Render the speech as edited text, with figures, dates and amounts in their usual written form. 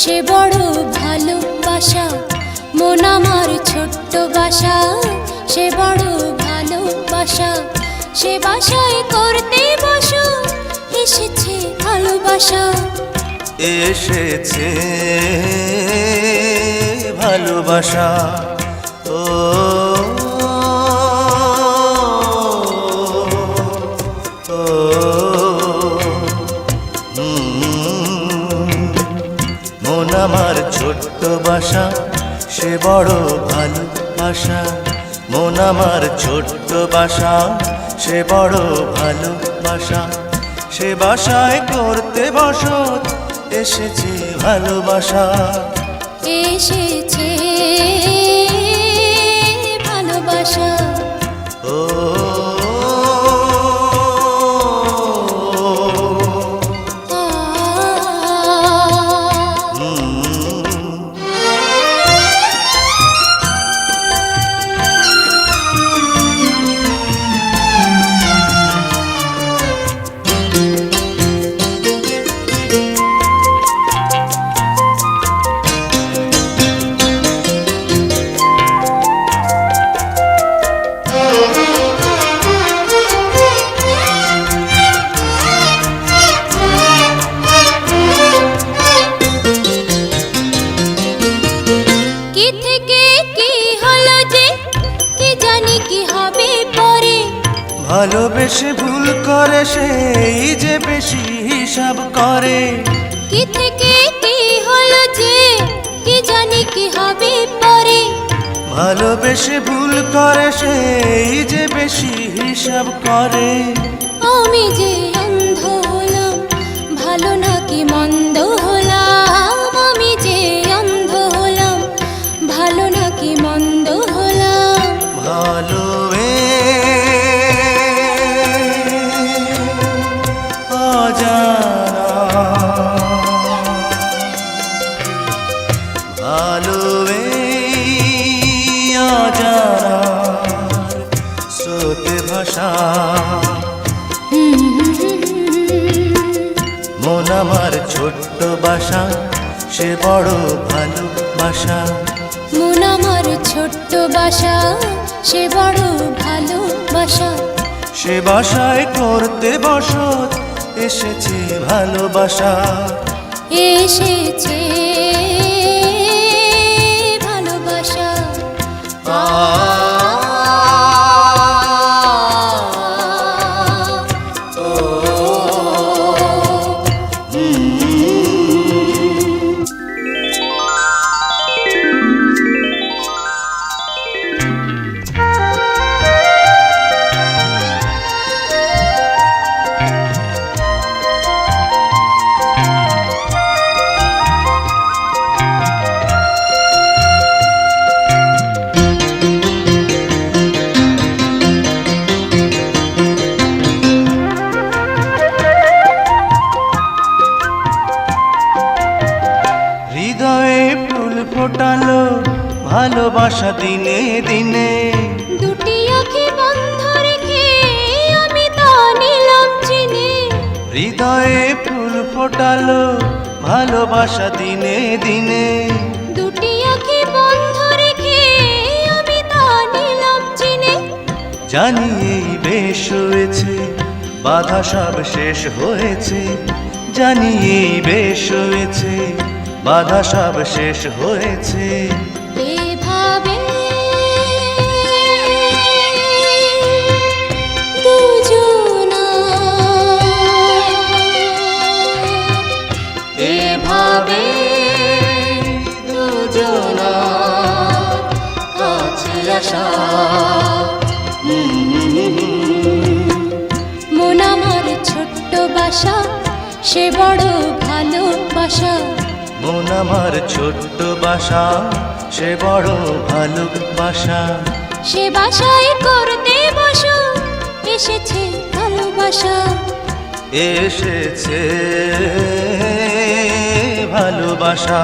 সে বড় ভালোবাসা। মন আমার ছোট্ট বাসা, সে বড় ভালোবাসা। সে বাসায় করতে বসো, এসেছে ভালোবাসা। এসেছে ভালোবাসা। ও মন আমার ছোট্ট বাসা, সে বড় ভালোবাসা। মন আমার ছোট্ট বাসা, সে বড় ভালোবাসা। সে বাসায় করতে বসত, এসেছে ভালোবাসা। এসেছে ভালোবাসা। ও ভালোবেসে ভুল করে সেই যে বেশি হিসাব করে। কি থেকে কি হলো যে, কি জানি কি হবে পরে। ভালোবেসে ভুল করে সেই যে বেশি হিসাব করে। আমি যে অন্ধ হলাম, ভালো নাকি মন্দ হলাম। আমি যে অন্ধ হলাম, ভালো নাকি মন্দ হলাম। ভালো ভালো স্রোতে ভাষা। মন আমার ছোট্ট বাসা, সে বড় ভালোবাসা। মন আমার ছোট্ট বাসা, সে বড় ভালোবাসা। সে বাসায় করতে বসত, এসেছে ভালোবাসা। এসেছে ভালোবাসা। হৃদয়ে ফুল ফোটালো ভালোবাসা দিনে দিনে। দুটি আঁখি বন্ধ রেখে আমি তা নিলাম চিনে। হৃদয়ে ফুল ফোটালো ভালোবাসা দিনে দিনে। দুটি আঁখি বন্ধ রেখে আমি তা নিলাম চিনে। জানি এই বেশ হয়েছে, বাধা সব শেষ হয়েছে। জানি এই বেশ হয়েছে, বাধা সব শেষ হয়েছে। এভাবে দুজনা, এভাবে দুজনা কাছে আসা। মন আমার ছোট্ট বাসা, সে বড় ভালোবাসা। মন আমার ছোট্ট বাসা, সে বড় ভালোবাসা। সে বাসায় করতে বসো, এসেছে ভালোবাসা। এসেছে ভালোবাসা।